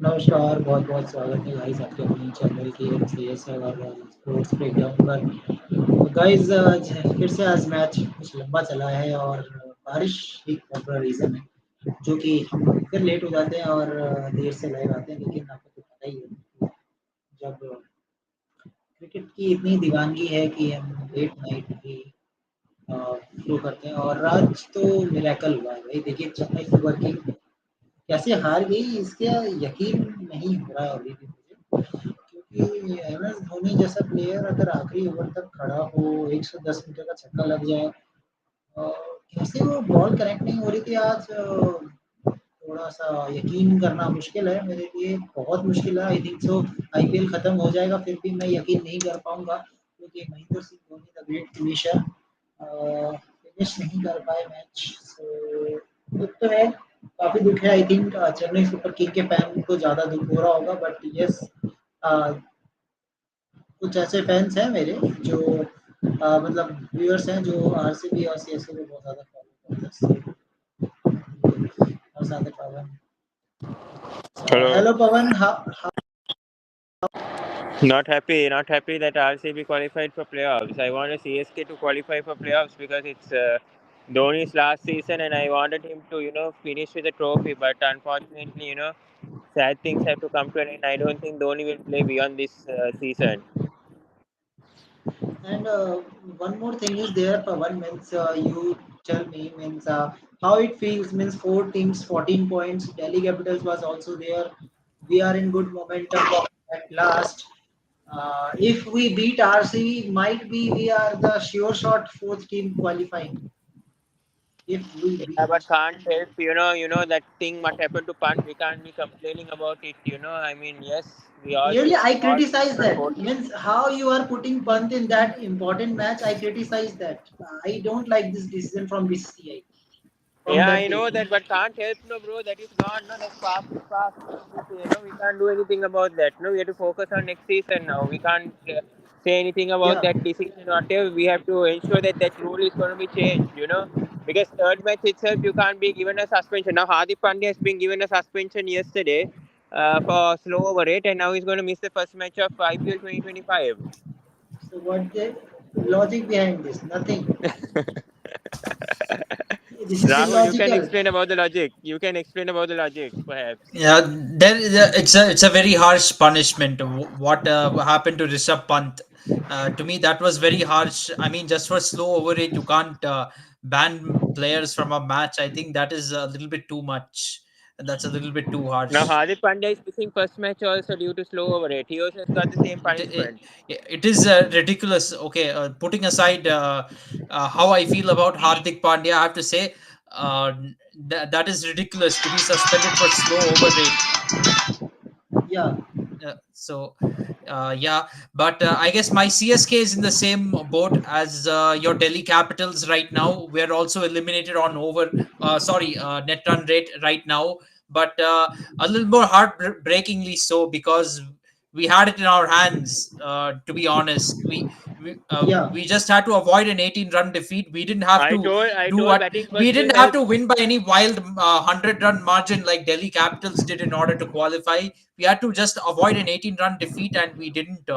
नमस्कार, बहुत-बहुत स्वागत है गाइस आपके अपने चैनल की सीएस और स्पोर्ट्स ब्रेकडाउन पर। गाइस फिर से आज मैच कुछ लंबा चला है और बारिश एक बहुत बड़ा रीज़न है, जो कि हम फिर लेट हो जाते हैं और देर से लाइव आते हैं। लेकिन आपको तो पता ही है, जब क्रिकेट की इतनी दीवानगी है कि हम लेट नाइट भी शुरू करते हैं और आज तो मिरेकल हुआ है भाई। देखिए चेन्नई सुपर किंग कैसे हार गई, इसका यकीन नहीं हो रहा है अभी भी मुझे। क्योंकि एमएस धोनी जैसा प्लेयर अगर आखिरी ओवर तक खड़ा हो, 110 मीटर का छक्का लग जाए, कैसे वो बॉल कनेक्ट नहीं हो रही थी आज। थोड़ा-सा यकीन करना मुश्किल है मेरे लिए, बहुत मुश्किल है। आई थिंक सो आईपीएल खत्म हो जाएगा फिर भी मैं यकीन नहीं कर पाऊँगा, क्योंकि Mahendra Singh Dhoni the great finisher finish नहीं कर पाए मैच। सो दुःख तो है, काफ़ी दुःख है। I think Chennai super king के फैन को ज़्यादा दुःख हो रहा होगा, बट येस अ, कुछ ऐसे फैन्स हैं मेरे जो मतलब व्यूअर्स हैं जो आरसीबी और सीएसके को बहुत ज़्यादा फॉलो करते हैं। बहुत ज़्यादा पवन। Hello. Hello Pawan, how Not happy that RCB qualified for playoffs. I wanted CSK to qualify for playoffs because it's Dhoni's last season, and I wanted him to, finish with a trophy. But unfortunately, sad things have to come to an end. I don't think Dhoni will play beyond this season. and one more thing is there, Pawan, means you tell me means how it feels, means 4 teams, 14 points. Delhi Capitals was also there. We are in good momentum at last. If we beat RCB, might be we are the sure shot fourth team qualifying. If we Yeah, beat. but can't help, that thing what happened to Punt. We can't be complaining about it. I mean, yes, we all Really, wish I all criticize the that. 14. Means how you are putting Pant in that important match. I criticize that. I don't like this decision from BCCI from Yeah, that I day. know that, but can't help, no, bro. That is gone, no. That's past is past. We can't do anything about that. No, we have to focus on next season now. We can't say anything about Yeah. that decision or whatever. We have to ensure that that rule is going to be changed. Because third match itself, you can't be given a suspension. Now, Hardik Pandya has been given a suspension yesterday for slow over it, and now he's going to miss the first match of IPL 2025. So what the logic behind this? Nothing. This is Rahul, you can illogical. explain about the logic. You can explain about the logic, perhaps. Yeah, it's a very harsh punishment. What happened to Rishabh Pant? To me, that was very harsh. I mean, just for slow over it, you can't ban players from a match. I think that is a little bit too much. That's a little bit too Now harsh. Hardik Pandya is missing first match also due to slow over it. He also has got the same It, punishment. it is ridiculous. Okay, putting aside how I feel about Hardik Pandya, I have to say that is ridiculous to be suspended for slow over rate. Yeah. Yeah, but I guess my CSK is in the same boat as your Delhi Capitals right now. We're also eliminated on net run rate right now, but a little more heartbreakingly so because we had it in our hands. To be honest, Yeah. we just had to avoid an 18-run defeat. We didn't have I to told I do told what batting we first will didn't have help. to win by any wild 100-run margin like Delhi Capitals did in order to qualify. We had to just avoid an 18-run defeat, and we didn't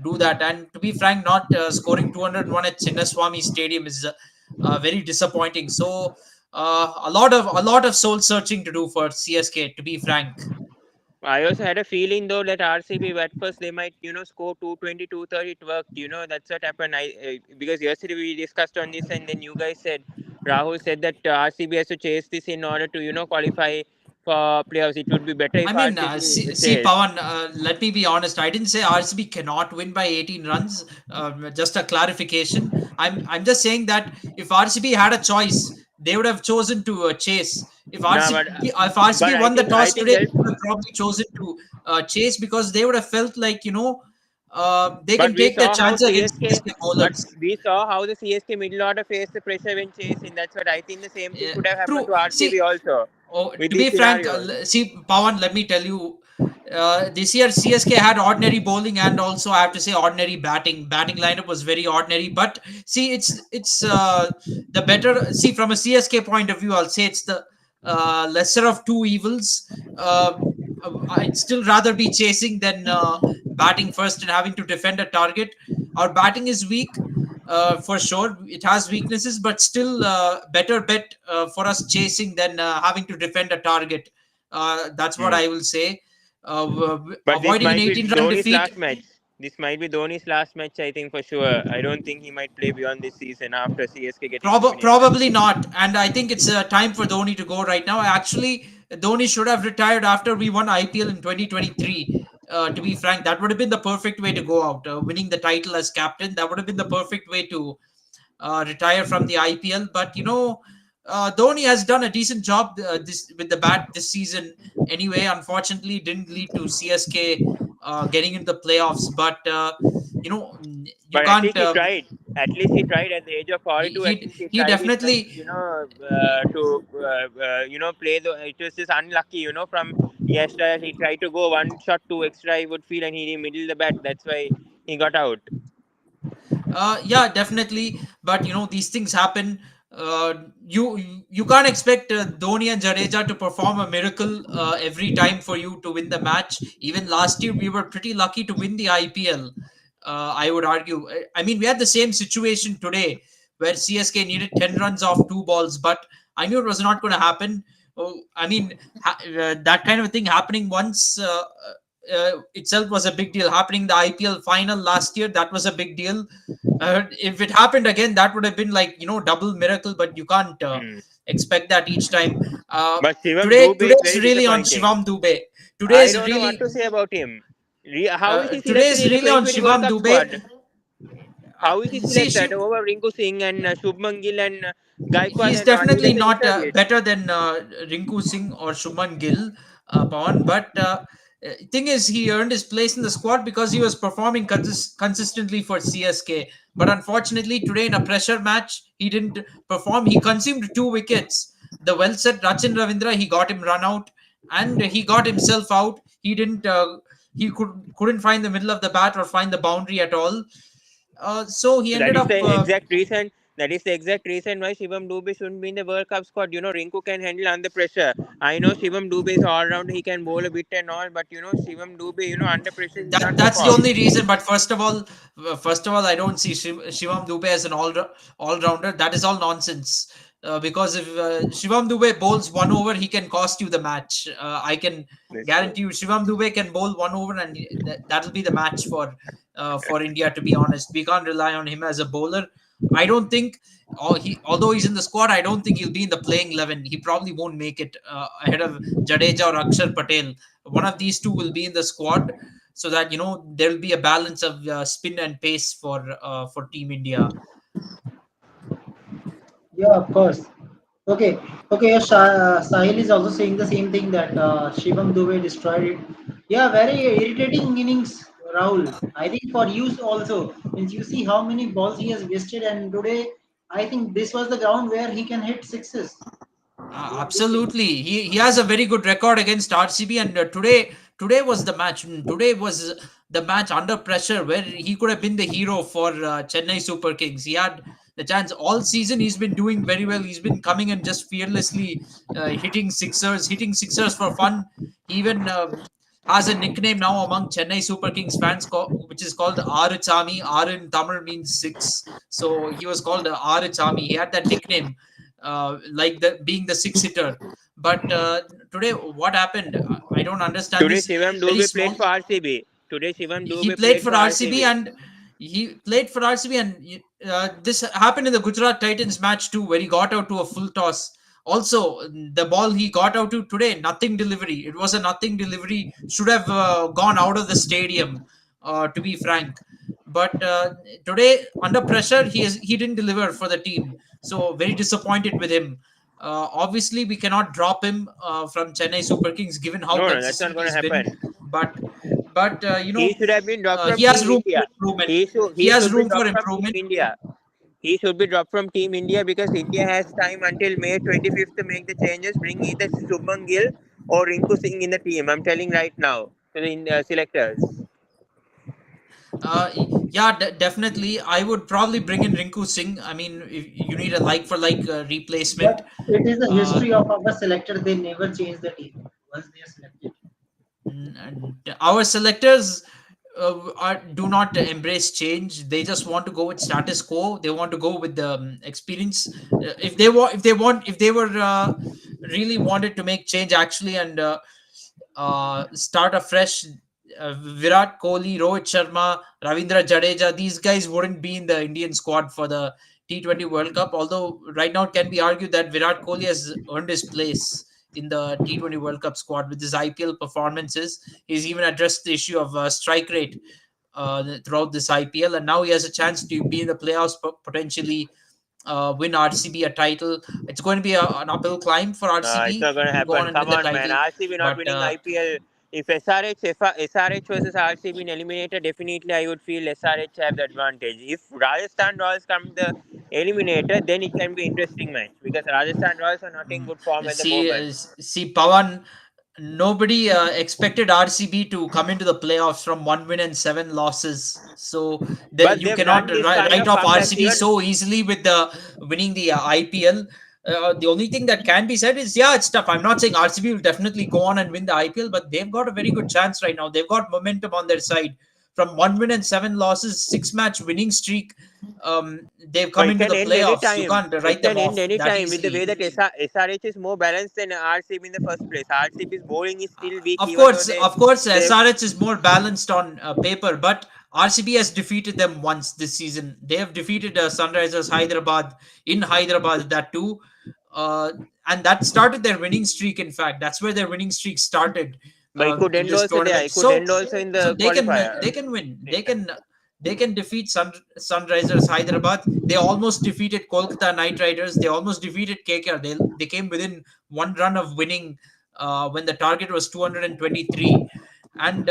do that. And to be frank, not scoring 201 at Chinnaswamy Stadium is very disappointing. So a lot of soul searching to do for CSK. To be frank, I also had a feeling though that RCB at first they might score 220, 230. It worked. That's what happened. Because yesterday we discussed on this, and then you guys said Rahul said that RCB has to chase this in order to qualify for playoffs. It would be better if I mean, RCB see, chase. Pawan, let me be honest. I didn't say RCB cannot win by 18 runs. Just a clarification. I'm just saying that if RCB had a choice, they would have chosen to chase. If No, RCB if but RCB I won the think I toss think today, there they would have probably chosen to chase because they would have felt like they But can we take their saw how chance against CSK, CSK but bowlers. we saw how the CSK middle order faced the pressure when chasing. That's what I think. The same thing could have happened True. to RCB See, also oh, with to these be frank, scenarios. see, Pawan, let me tell you, this year CSK had ordinary bowling and also I have to say ordinary batting. Batting lineup was very ordinary, but see, it's the better. See, from a CSK point of view, I'll say it's the lesser of two evils. I'd still rather be chasing than batting first and having to defend a target. Our batting is weak, for sure. It has weaknesses, but still better bet for us chasing than having to defend a target. That's what Hmm. I will say. But this Avoiding an might be 18-run Dhoni's defeat. last match. This might be Dhoni's last match, I think, for sure. I don't think he might play beyond this season after CSK getting eliminated. Probably not. And I think it's time for Dhoni to go right now. Actually, Dhoni should have retired after we won IPL in 2023. To be frank, that would have been the perfect way to go out. Winning the title as captain, that would have been the perfect way to retire from the IPL. But Dhoni has done a decent job this with the bat this season. Anyway, unfortunately, it didn't lead to CSK getting into the playoffs. But you But at can't. least he tried. At least he tried at the age of 42. At least he He tried his best, definitely. play the. It was just unlucky, from yesterday. He tried to go one shot too extra, he would feel, and he middle the bat. That's why he got out. Yeah, definitely. But these things happen. You can't expect Dhoni and Jadeja to perform a miracle every time for you to win the match. Even last year, we were pretty lucky to win the IPL. I would argue. I mean, we had the same situation today where CSK needed 10 runs off 2 balls, but I knew it was not going to happen. Oh, I mean, that kind of thing happening once itself was a big deal. Happening in the IPL final last year, that was a big deal. If it happened again, that would have been like double miracle. But you can't Hmm. expect that each time. But Shivam Today, Dube is today's very really on disappointing. Shivam Dube. I Today's don't know what really to say about him. How is he selected today's in the really on 2020 World Shivam Cup Dube. squad? How is he See, selected over Rinku Singh and Shubman Gill and Gaikwad he's and all? He definitely doesn't not deserve it. better than Rinku Singh or Shubman Gill, Pawan. But thing is, he earned his place in the squad because he was performing consistently for CSK. But unfortunately, today in a pressure match, he didn't perform. He consumed 2 wickets. The well set Rachin Ravindra, he got him run out, and he got himself out. He didn't. He couldn't find the middle of the bat or find the boundary at all. So he So that ended is up. the exact reason. That is the exact reason why Shivam Dube shouldn't be in the World Cup squad. Rinku can handle under pressure. I know Shivam Dube is all round. He can bowl a bit and all, but Shivam Dube, under pressure he can't That's the perform. only reason. But first of all, I don't see Shivam Dube as an all rounder. That is all nonsense. Because if Shivam Dube bowls 1 over, he can cost you the match. I can That's true. guarantee you, Shivam Dube can bowl 1 over, and that'll be the match for India. To be honest, we can't rely on him as a bowler. I don't think. Although he's in the squad, I don't think he'll be in the playing 11. He probably won't make it ahead of Jadeja or Akshar Patel. One of these two will be in the squad, so that there will be a balance of spin and pace for Team India. Yeah, of course. Okay, okay. Sahil is also saying the same thing that Shivam Dube destroyed it. Yeah, very irritating innings, Rahul. I think for you also, means you see how many balls he has wasted, and today I think this was the ground where he can hit sixes. What do you think? Absolutely, he has a very good record against RCB, and today was the match. Today was the match under pressure where he could have been the hero for Chennai Super Kings. He had the chance all season. He's been doing very well. He's been coming and just fearlessly hitting sixers for fun. He even has a nickname now among Chennai Super Kings fans, which is called Aruchami. R in Tamil means six, so he was called Aruchami. He had that nickname, like the being the six hitter. But today, what happened? I don't understand Today this. Shivam Very Dube played small. for RCB. Today Shivam He Dube played played for for RCB, RCB. and this happened in the Gujarat Titans match too, where he got out to a full toss. Also, the ball he got out to today, nothing delivery. It was a nothing delivery. Should have gone out of the stadium, to be frank. But today, under pressure, he didn't deliver for the team. So very disappointed with him. Obviously, we cannot drop him from Chennai Super Kings, given how No, no, that's not consistent going to he's been. happen. But but He should have been dropped from he has Team room for India. improvement. He should He he has should be room for dropped from Team improvement. India. He should be dropped from Team India because India has time until May 25th to make the changes. Bring either Shubman Gill or Rinku Singh in the team. I'm telling right now to the selectors. Yeah, definitely. I would probably bring in Rinku Singh. I mean, if you need a like for like replacement. But it is the Uh, history of our selector. They never change the team once they are selected. Our selectors do not embrace change. They just want to go with status quo. They want to go with the experience. If they were really wanted to make change actually, and start afresh, Virat Kohli, Rohit Sharma, Ravindra Jadeja, these guys wouldn't be in the Indian squad for the T20 World Cup. Although right now it can be argued that Virat Kohli has earned his place in the T20 World Cup squad with his IPL performances. He's even addressed the issue of strike rate throughout this IPL, and now he has a chance to be in the playoffs, potentially win RCB a title. It's going to be an uphill climb for It's RCB not going to to go on happen. and win Come the on, man. title, RCB not but winning IPL. If SRH versus RCB in eliminator, definitely I would feel SRH have the advantage. If Rajasthan Royals come to the eliminator, then it can be interesting match because Rajasthan Royals are not in good form at the moment. see, Pawan, nobody expected RCB to come into the playoffs from 1 win and 7 losses. So But you they've cannot done this kind write of off comebacks RCB even. so easily with the winning the IPL. The only thing that can be said is, yeah, it's tough. I'm not saying RCB will definitely go on and win the IPL, but they've got a very good chance right now. They've got momentum on their side. From 1 win and 7 losses, 6 match winning streak, they've But come it into can the end playoffs. You anytime. can't It write them can end off that anytime with the way easily. that SRH is more balanced than RCB in the first place. RCB's bowling is still weak, Of even though course, of course, they SRH is more balanced on paper, but RCB has defeated them once this season. They have defeated Sunrisers Hyderabad in Hyderabad, that too, uh, and that started their winning streak. In fact, that's where their winning streak started but it could in end this also there. tournament. It could So, end also in so the qualifier. they can win. They can defeat Sunrisers Hyderabad. They almost defeated Kolkata Knight Riders. They almost defeated KKR. They came within 1 run of winning when the target was 223. And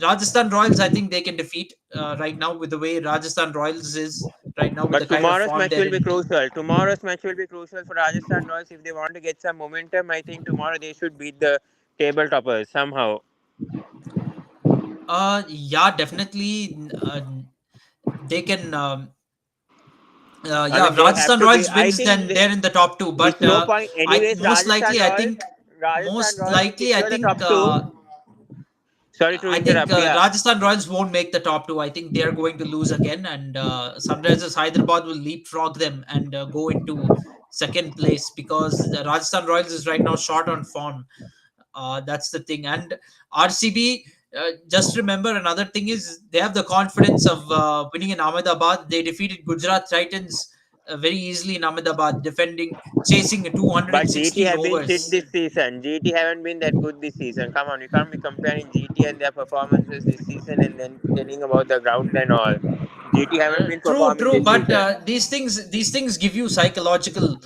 Rajasthan Royals, I think they can defeat right now with the way Rajasthan Royals is right now with the But kind of tomorrow's form match they're will be in. crucial. Tomorrow's match will be crucial for Rajasthan Royals if they want to get some momentum. I think tomorrow they should beat the table toppers somehow. Yeah, definitely. They can. I Yeah, mean, if they have Rajasthan to be. Royals I wins, think then they're in the top two. it's But no point. I Anyways, most likely, Rajasthan Royals will secure the top two. Sorry to I think interrupt. Yeah, Rajasthan Royals won't make the top two. I think they are going to lose again, and Sunrisers Hyderabad will leapfrog them and go into second place because the Rajasthan Royals is right now short on form. That's the thing. And RCB, just remember another thing is they have the confidence of winning in Ahmedabad. They defeated Gujarat Titans very easily in Ahmedabad, chasing but GT 216 have been shit overs. this season. GT haven't been that good this season. Come on, you can't be comparing GT and their performances this season and then telling about the ground and all. GT haven't been True, performing true, this but season. these things give you psychological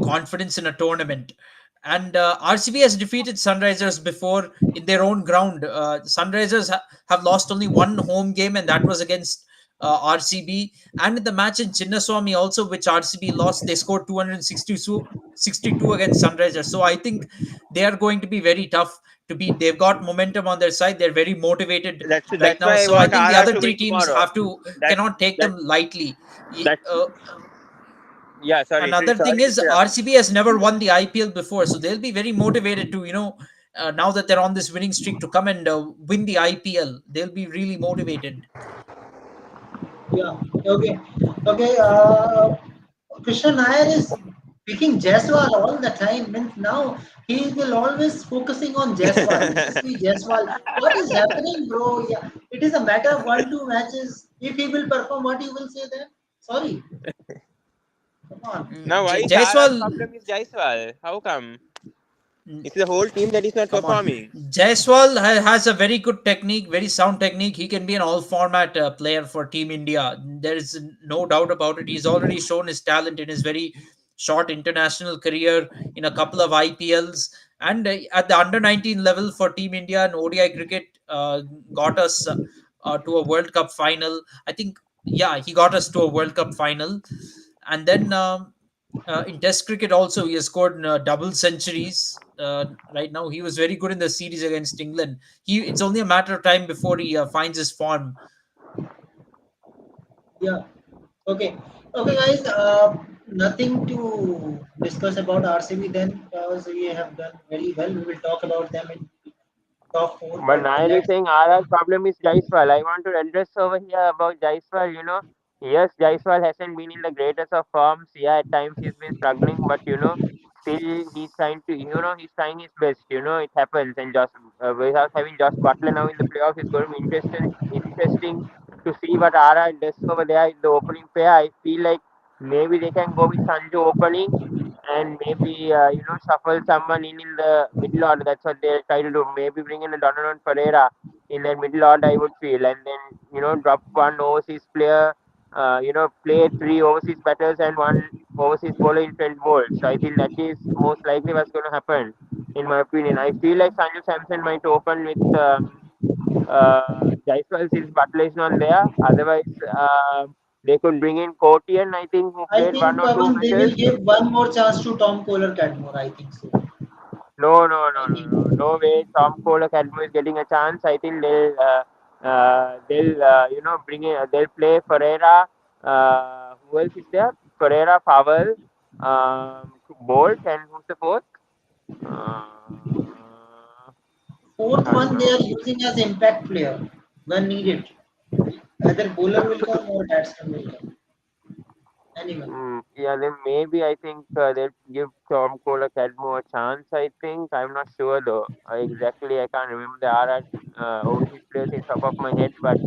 confidence in a tournament. And RCB has defeated Sunrisers before in their own ground. Sunrisers have lost only one home game, and that was against RCB. And in the match in Chinnaswamy, also which RCB lost, they scored 262 against Sunrisers. So I think they are going to be very tough to beat. They've got momentum on their side. They're very motivated right That's now. why I So I want think the RR other to three win teams tomorrow. have to That's cannot take that them lightly. that's yeah. Another thing Sorry to is interrupt. RCB has never won the IPL before, so they'll be very motivated to now that they're on this winning streak to come and win the IPL. They'll be really motivated. Yeah. Okay. Okay. Krishna Nair is picking Jaiswal all the time. Means now he will always focusing on Jaiswal. Yashasvi Jaiswal. What is happening, bro? Yeah. It is a matter of 1-2 matches. If he will perform, what you will say then? Sorry. Come on. Now why is RR's Jaiswal, problem is Jaiswal? How come? It's the whole team that is not come on. performing. Jaiswal has a very good technique, very sound technique. He can be an all format player for Team India. There is no doubt about it. He's already shown his talent in his very short international career in a couple of IPLs. And at the under 19 level for Team India and ODI cricket, got us to a World Cup final. I think, yeah, he got us to a World Cup final. And then in Test cricket also, he has scored double centuries. Right now, he was very good in the series against England. It's only a matter of time before he finds his form. Yeah. Okay. Okay, guys. Nothing to discuss about RCB then because we have done very well. We will talk about them in top four, But but Nair is let's saying RR's problem is Jaiswal. I want to address over here about Jaiswal. Yes, Jaiswal hasn't been in the greatest of forms. Yeah, at times he's been struggling, but still he's trying to, he's trying his best. It happens. And just without having Josh Butler now in the playoffs, it's going to be interesting to see what RR does over there in the opening pair. I feel like maybe they can go with Sanju opening and maybe shuffle someone in the middle order. That's what they'll try to do. Maybe bring in a Donovan Pereira in the middle order, I would feel, and then drop one overseas player. Play three overseas batters and one overseas bowler in front bowl. So I feel that is most likely what's going to happen, in my opinion. I feel like Sanju Samson might open with Jaiswal since Butler is not there. Otherwise, they could bring in Kotian, I think, who I played one think or two Pavan they will matches. give one more chance to Tom Kohler Cadmore. I think so. No, no, no, I no, think no, no way. Tom Cole Academy is getting a chance. I think they'll bring in. They'll play Ferreira. Who else is there? Ferreira, Powell, Bolt, and who's the fourth? fourth I don't one they know. are using as impact player when needed. Either bowler will come or batsman will come. Anyone. Yeah, then maybe I think they'll give Tom Cole Academy a chance. I think I'm not sure though. Exactly, I can't remember the RR overseas players in top of my head, but.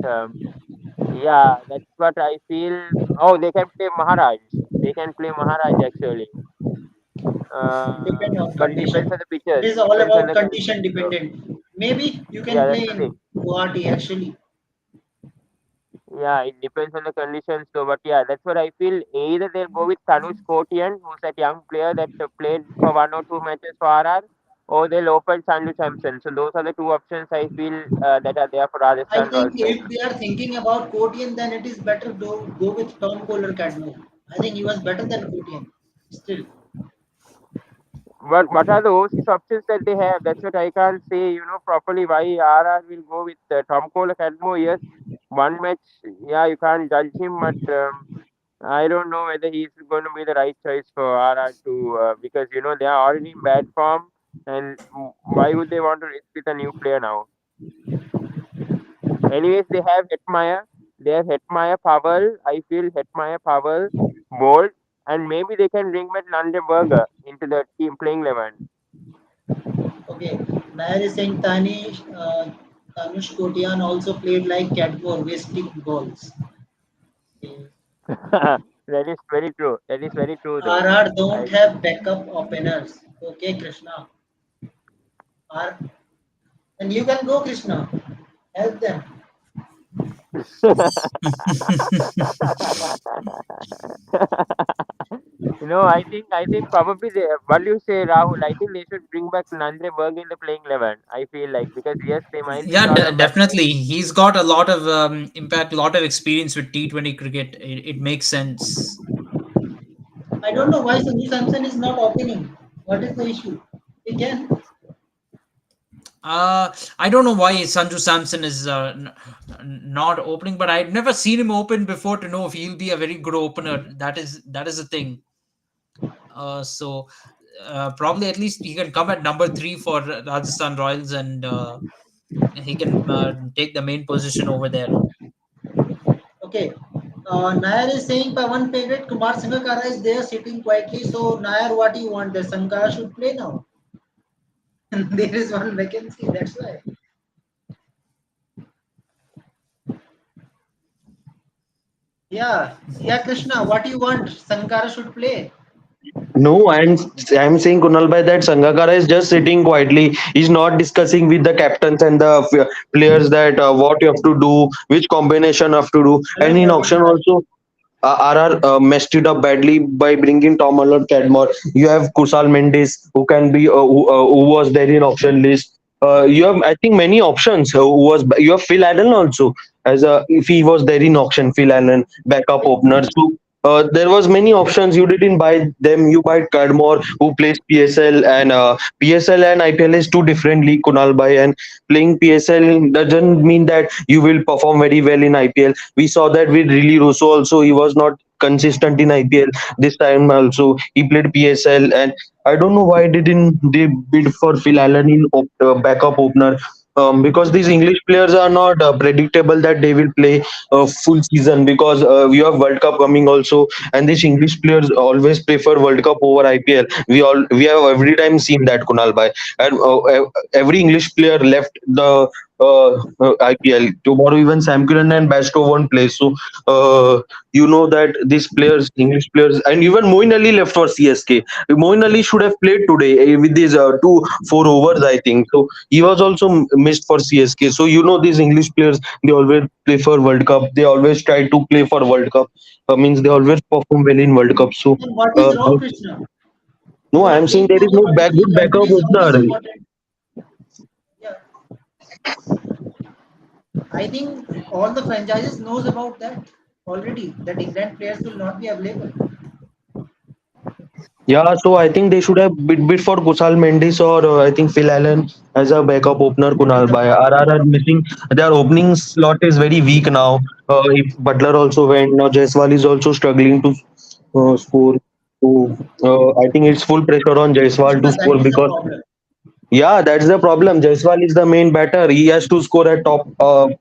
Yeah, that's what I feel. Oh, they can play Maharaj. They can play Maharaj actually. Depend on But it depends on condition. the It pitches. is all Depends on about the condition conditions. So dependent. Maybe you can yeah, that's play the thing. in Guwahati actually. Yeah, it depends on the conditions. So, but yeah, that's what I feel. Either they'll go with Tanush Kotian, who's that young player that played for one or two matches for RR, or they'll open Sanju Samson. So those are the two options I feel that are there for I Rajasthan think Royals right if they are thinking about Kotian, then it is better to go with Tom Kohler Cadmore. I think he was better than Kotian. Still, What are the overseas options that they have? That's what I can't say, properly why RR will go with Tom Cole Academo. Yes, one match, yeah, you can't judge him, but I don't know whether he's going to be the right choice for RR to because they are already in bad form, and why would they want to risk with a new player now? Anyways, they have Hetmeyer, Powell. I feel Hetmeyer, Powell, Bolt, and maybe they can bring back Nandeberger into the team playing 11. okay. Nair is saying Tanush Kotian also played like Cadmore, wasting balls. Okay. That is very true. That is very true, though. RR don't I have backup openers. Okay, Krishna. R and you can go, Krishna. Help them. I think probably what do you say, Rahul? I think they should bring back Nandre Berg in the playing 11. I feel like because yes, they might be Yeah, short of batsmen. definitely. He's got a lot of impact, a lot of experience with T20 cricket. It makes sense. I don't know why Sanju Samson is not opening. What is the issue? He can. I don't know why Sanju Samson is not opening, but I've never seen him open before to know if he'll be a very good opener. That is the thing. So probably at least he can come at number three for Rajasthan Royals, and he can take the main position over there. Okay. Nair is saying one favorite Kumar Sangakkara is there sitting quietly. So Nair, what do you want? The Sankara should play now. There is one vacancy. That's why. Yeah. Yeah, Krishna. What do you want? Sankara should play. No, I'm saying Kunal bhai that Sangakkara is just sitting quietly. He's not discussing with the captains and the players that what you have to do, which combination you have to do. Hello, And in Praveen. auction also, RR messed it up badly by bringing Tom Allard Cadmore. You have Kusal Mendes who can be who was there in auction list. You have I think many options. Who was you have Phil Allen also as a if he was there in auction. Phil Allen backup opener. So there was many options. You didn't buy them. You buy Cadmore who plays PSL and PSL and IPL is two differently. Kunal Bhai and playing PSL doesn't mean that you will perform very well in IPL. We saw that with Riley Russo also. He was not consistent in IPL this time also. He played PSL and I don't know why didn't they bid for Phil Allen in backup opener. because these English players are not predictable that they will play full season, because we have World Cup coming also, and these English players always prefer World Cup over IPL. We have every time seen that, Kunal bhai, and every English player left the IPL. Tomorrow even Sam Curran and Basto won't play, so you know that these players, English players, and even Moeen Ali left for CSK. Moeen Ali should have played today with these two 4 overs, I think. So he was also missed for CSK. So you know these English players, they always play for World Cup. They always try to play for World Cup. Means they always perform well in World Cup. So And what uh, is wrong, Krishna? no, You I are am saying playing there for is the no country. good Country backup is the most opener. important. Yeah, I think all the franchises knows about that already. That England players will not be available. Yeah, so I think they should have bid for Kusal Mendes, or I think Phil Allen as a backup opener. Put in Kunal the by market. RR are missing. Their opening slot is very weak now. If Butler also went, now Jaiswal is also struggling to score. So I think it's full pressure on Jaiswal to Krishna, that score, is the because problem. yeah, that's the problem. Jaiswal is the main batter. He has to score at top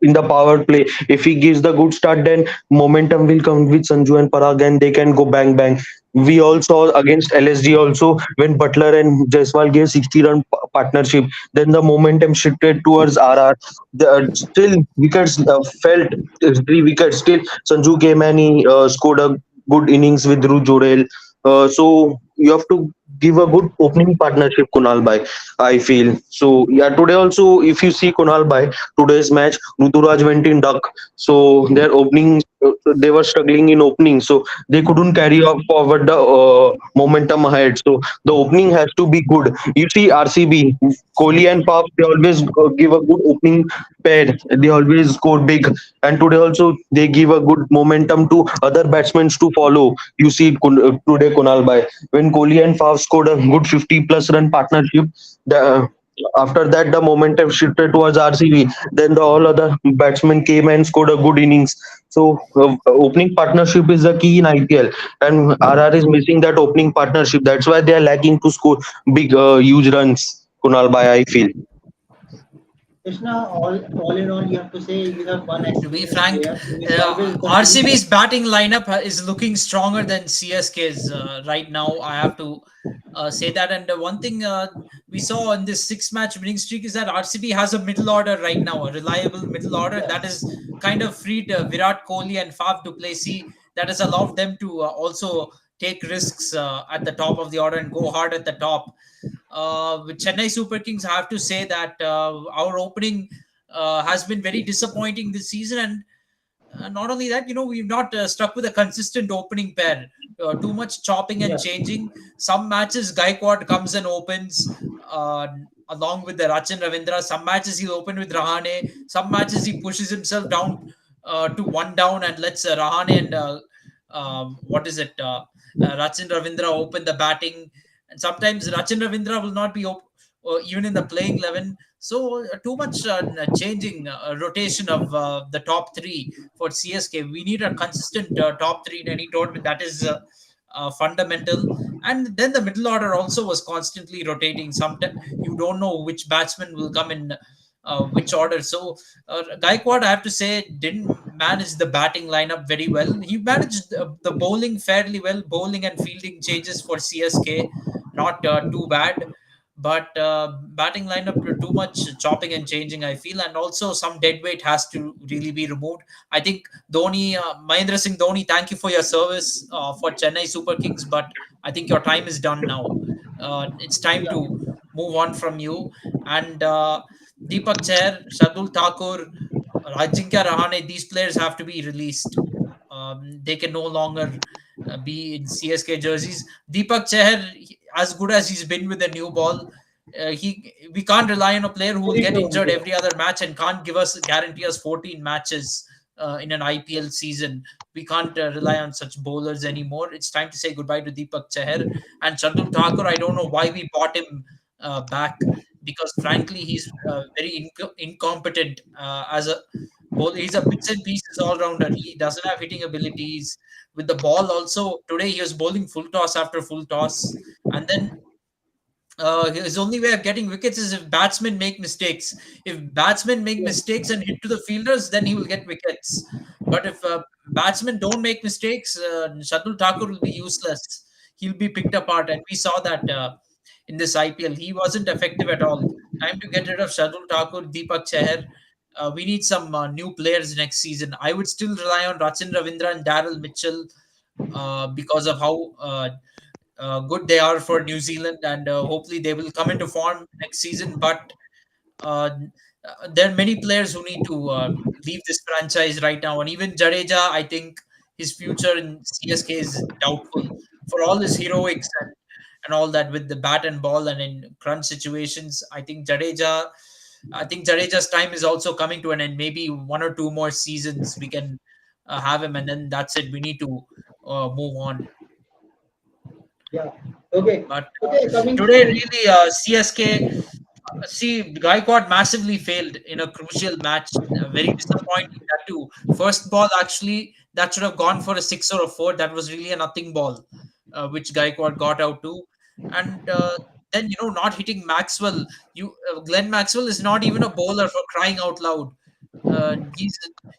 in the power play. If he gives the good start, then momentum will come with Sanju and Parag, and they can go bang bang. We all saw against LSG also, when Butler and Jaiswal gave 60-run partnership. Then the momentum shifted towards RR. Still wickets felt 3 wickets. Still Sanju came and he scored a good innings with Dhruv Jodel. So you have to give a good opening partnership, Kunal Bhai. I feel so. Yeah, today also, if you see Kunal Bhai, today's match, Ruturaj went in duck. So their opening, they were struggling in opening. So they couldn't carry up forward the momentum ahead. So the opening has to be good. You see RCB, Kohli and Pop, they always give a good opening pair. They always score big. And today also, they give a good momentum to other batsmen to follow. You see today, Kunal Bhai, when Kohli and Faf scored a good 50 plus run partnership, the, after that the momentum shifted towards RCB. Then the all other batsmen came and scored a good innings. So opening partnership is the key in IPL, and RR is missing that opening partnership. That's why they are lacking to score big, huge runs. Kunal Bhai, I feel. Krishna, all in all, you have to say you have one To be experienced frank, player who is always going to be RCB's batting lineup is looking stronger than CSK's right now. I have to say that. And one thing we saw in this 6 match winning streak is that RCB has a middle order right now, a reliable middle order that yes. is kind of freed Virat Kohli and Faf du Plessis. That has allowed them to also take risks at the top of the order and go hard at the top. With Chennai Super Kings, I have to say that our opening has been very disappointing this season. And not only that, we've not stuck with a consistent opening pair. Too much chopping and Yeah. changing. Some matches, Gaikwad comes and opens along with the Rachin Ravindra. Some matches he'll open with Rahane. Some matches he pushes himself down to one down and lets Rahane and what is it? Rachin Ravindra open the batting. And sometimes Rachin Ravindra will not be even in the playing 11. So too much changing rotation of the top three for CSK. We need a consistent top three in any tournament. That is fundamental. And then the middle order also was constantly rotating. Sometimes you don't know which batsman will come in which order. So Gaikwad, I have to say, didn't manage the batting lineup very well. He managed the bowling fairly well. Bowling and fielding changes for CSK, not too bad. But batting lineup too much chopping and changing, I feel, and also some dead weight has to really be removed. I think Dhoni, Mahendra Singh Dhoni, thank you for your service for Chennai Super Kings, but I think your time is done now. It's time Yeah. to move on from you. And Deepak Chair, Shardul Thakur, Ajinkya Rahane, these players have to be released. They can no longer be in CSK jerseys. Deepak Chahar, as good as he's been with the new ball, he we can't rely on a player who will Very get true. injured every other match and can't guarantee us 14 matches in an IPL season. We can't rely on such bowlers anymore. It's time to say goodbye to Deepak Chahar and Shardul Thakur. I don't know why we bought him back, because frankly he's very incompetent as a bowler. He's a bits and pieces all rounder. He doesn't have hitting abilities with the ball. Also today he was bowling full toss after full toss, and then His only way of getting wickets is if batsmen make mistakes. If batsmen make Yes. mistakes and hit to the fielders, then he will get wickets. But if batsmen don't make mistakes, Shardul Thakur will be useless. He'll be picked apart, and we saw that in this IPL. He wasn't effective at all. Time to get rid of Shardul Thakur, Deepak Chahar. We need some new players next season. I would still rely on Rachin Ravindra and Daryl Mitchell because of how good they are for New Zealand, and hopefully they will come into form next season. But uh, there are many players who need to leave this franchise right now, and even Jadeja, I think his future in CSK is doubtful for all his heroics and all that with the bat and ball and in crunch situations. I think Jadeja's time is also coming to an end. Maybe one or two more seasons we can have him, and then that's it. We need to move on. Yeah. Okay. But Okay. Coming today, to really, CSK, see, Gaikwad massively failed in a crucial match. Very disappointing. That too. First ball, actually, that should have gone for a six or a four. That was really a nothing ball, which Gaikwad got out to. And then, not hitting Maxwell. Glenn Maxwell is not even a bowler for crying out loud.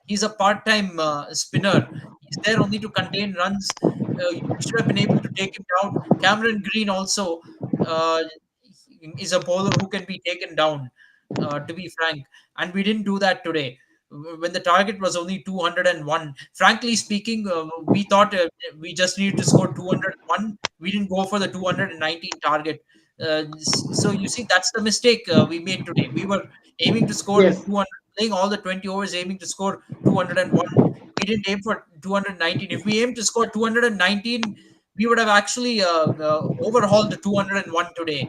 He's a part-time spinner. He's there only to contain runs. You should have been able to take him down. Cameron Green also uh, is a bowler who can be taken down. To be frank, and we didn't do that today. When the target was only 201, frankly speaking, we thought we just needed to score 201. We didn't go for the 219 target. So you see, that's the mistake we made today. We were aiming to score yes. 200, playing all the 20 overs, aiming to score 201. We didn't aim for 219. If we aimed to score 219, we would have actually overhauled the 201 today.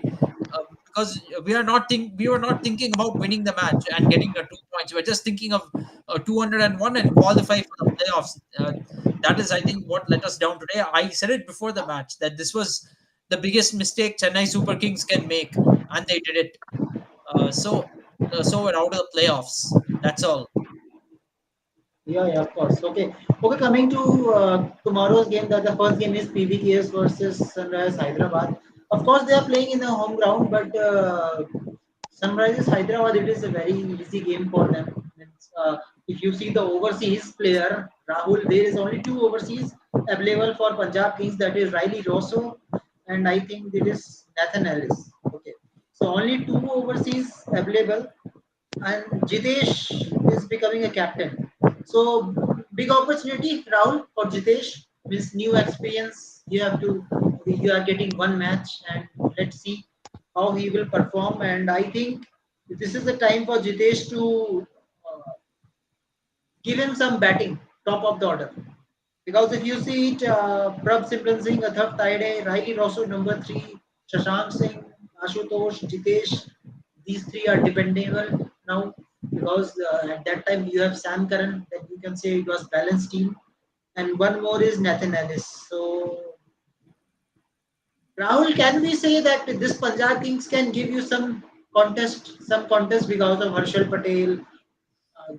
Because we were not thinking about winning the match and getting the 2 points. We are just thinking of 201 and qualify for the playoffs. That is, I think, what let us down today. I said it before the match that this was the biggest mistake Chennai Super Kings can make, and they did it. So we're out of the playoffs. That's all. Yeah, yeah, of course. Okay. Okay, coming to tomorrow's game, that the first game is PBKS versus Sunrise Hyderabad. Of course, they are playing in the home ground, but Sunrises Hyderabad, it is a very easy game for them. Means, if you see the overseas player, Rahul, there is only two overseas available for Punjab Kings, that is Riley Rosso, and I think it is Nathan Ellis. Okay. So only two overseas available, and Jitesh is becoming a captain. So big opportunity, Rahul, for Jitesh. Means new experience. You are getting one match, and let's see how he will perform. And I think this is the time for Jitesh to give him some batting, top of the order. Because if you see it, Prabh Simran Singh, Athaf Taide, Riley Rosso, number three, Shashank Singh, Ashutosh, Jitesh, these three are dependable now because at that time you have Sam Curran, that you can say it was balanced team, and one more is Nathan Ellis. So Rahul, can we say that this Punjab Kings can give you some contest because of Harshal Patel,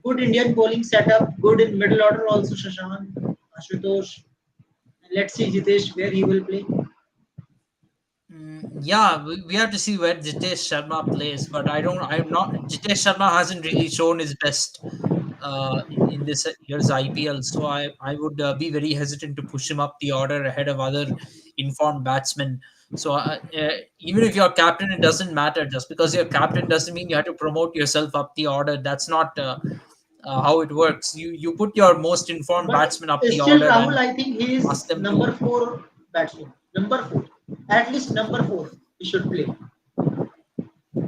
good Indian bowling setup, good in middle order also Shashank, Ashutosh. Let's see Jitesh where he will play. Yeah, we have to see where Jitesh Sharma plays, but I'm not. Jitesh Sharma hasn't really shown his best in this year's IPL, so I would be very hesitant to push him up the order ahead of other informed batsmen. So even if you're captain, it doesn't matter. Just because you're captain doesn't mean you have to promote yourself up the order. That's not how it works. You put your most informed But batsman up the still, order Rahul, and I think he ask is them to. number four batsman. Number four. At least number four he should play.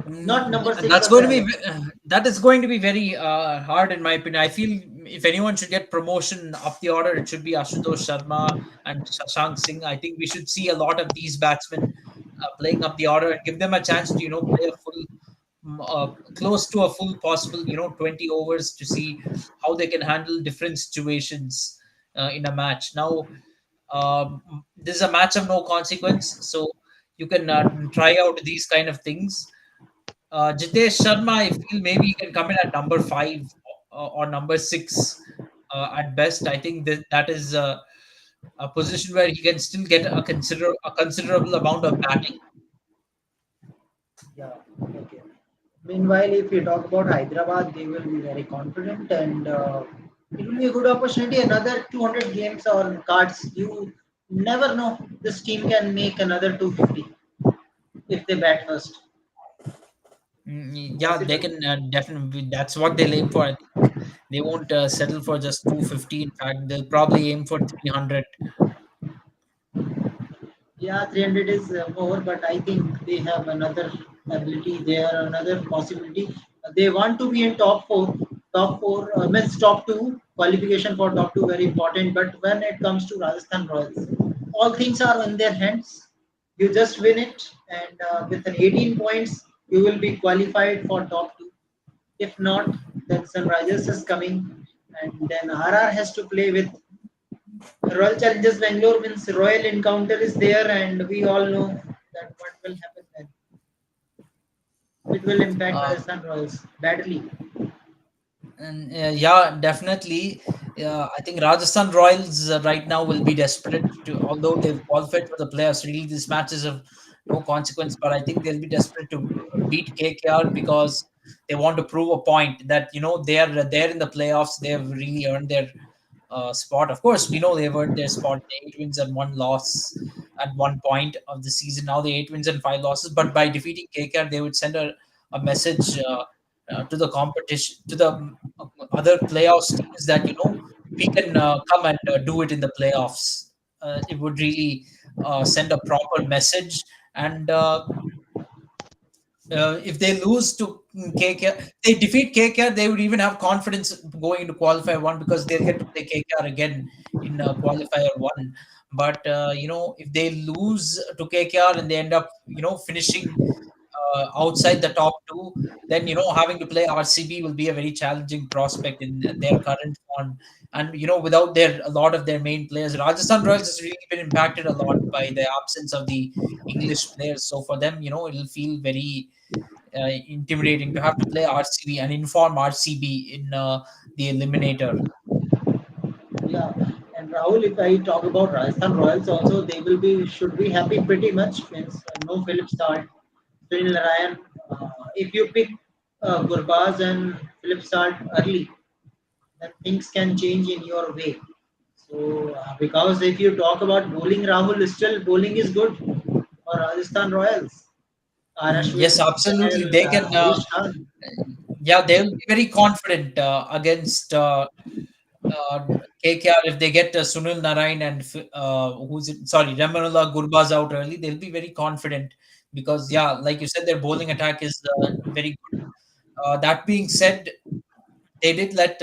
Not number six That's or going to be seven. that is going to be very hard in my opinion. I feel if anyone should get promotion up the order, it should be Ashutosh Sharma and Shashank Singh. I think we should see a lot of these batsmen playing up the order and give them a chance to play a full close to a full possible 20 overs to see how they can handle different situations in a match. Now this is a match of no consequence, so you can try out these kind of things. Jitesh Sharma, I feel maybe he can come in at number five or number six at best. I think that is a position where he can still get a considerable amount of batting. Yeah. Okay. Meanwhile, if you talk about Hyderabad, they will be very confident, and it will be a good opportunity. Another 200 games or cards. You never know. This team can make another 250 if they bat first. Yeah, they Possible. can definitely. That's what they'll aim for. I think they won't settle for just 250. In fact, they'll probably aim for 300. Yeah, 300 is more, but I think they have another ability there, another possibility. They want to be in top four. Top four means top two. Qualification for top two very important. But when it comes to Rajasthan Royals, all things are in their hands. You just win it, and with an 18 points, you will be qualified for top two. If not, then Sunrisers is coming, and then RR has to play with Royal Challengers Bangalore. Means Royal encounter is there, and we all know that what will happen then. It will impact Uh, Rajasthan Royals badly. And yeah, definitely. I think Rajasthan Royals right now will be desperate to, although they've qualified for the playoffs. Really, these matches have no consequence, but I think they'll be desperate to beat KKR because they want to prove a point that they are there in the playoffs. They have really earned their spot. Of course, we know they've earned their spot. The 8 wins and 1 loss at one point of the season. Now the 8 wins and 5 losses. But by defeating KKR, they would send a message to the competition, to the other playoffs teams that we can come and do it in the playoffs. It would really send a proper message, and if they lose to KKR, they defeat KKR, they would even have confidence going into qualifier one because they'll get to play KKR again in qualifier one. But if they lose to KKR and they end up finishing outside the top two, then having to play RCB will be a very challenging prospect in their current form. And without their a lot of their main players, Rajasthan Royals has really been impacted a lot by the absence of the English players. So for them, it'll feel very intimidating to have to play RCB and inform RCB in the eliminator. Yeah, and Rahul, if I talk about Rajasthan Royals, also they will be should be happy pretty much. Means no Philip Start, Sunil Narayan. If you pick Gurbaz and Philip Start early, then things can change in your way. So, because if you talk about bowling, Rahul, still bowling is good for Rajasthan Royals. Ashwin, Yes, absolutely. Chahal, They can. Ayush Khan. Yeah, they'll be very confident against KKR if they get Sunil Narayan and who's it? Sorry, Ramanullah Gurbaz out early. They'll be very confident because yeah, like you said, their bowling attack is very good. That being said, they did let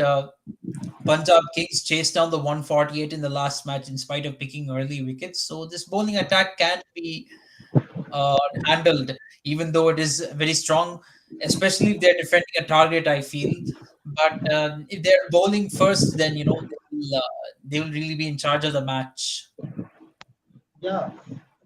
Punjab Kings chase down the 148 in the last match in spite of picking early wickets. So this bowling attack can be handled, even though it is very strong, especially if they're defending a target. I feel, but if they're bowling first, then they will really be in charge of the match. Yeah.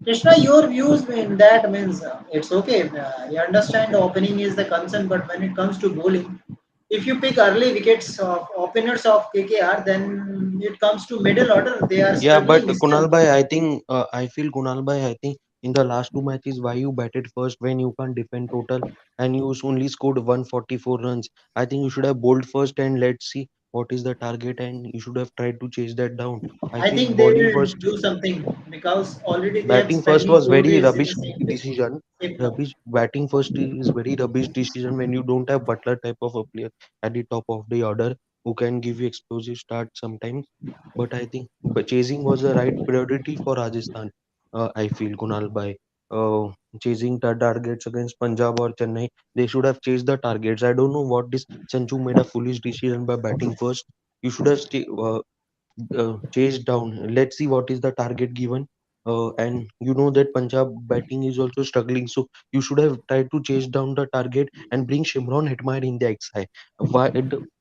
Krishna, your views in that means it's okay. I understand the opening is the concern, but when it comes to bowling, if you pick early wickets of openers of KKR, then it comes to middle order. They are Yeah, but struggling still. Kunal bhai, I think I feel Kunal bhai, I think in the last two matches, why you batted first when you can't defend total and you only scored 144 runs. I think you should have bowled first and let's see what is the target and you should have tried to chase that down. I I feel think they bowling will first, do something because already they have batting first spending was four very days in the rubbish same pitch. decision. Same ground. Rubbish batting first is very rubbish decision when you don't have Butler type of a player at the top of the order who can give you explosive start sometimes. But I think but chasing was the right priority for Rajasthan. I feel Kunal by chasing the targets against Punjab or Chennai, they should have chased the targets. I don't know what this Sanju made a foolish decision by batting first. You should have chased down. Let's see what is the target given. And you know that Punjab batting is also struggling, so you should have tried to chase down the target and bring Shimron Hetmeyer in the XI.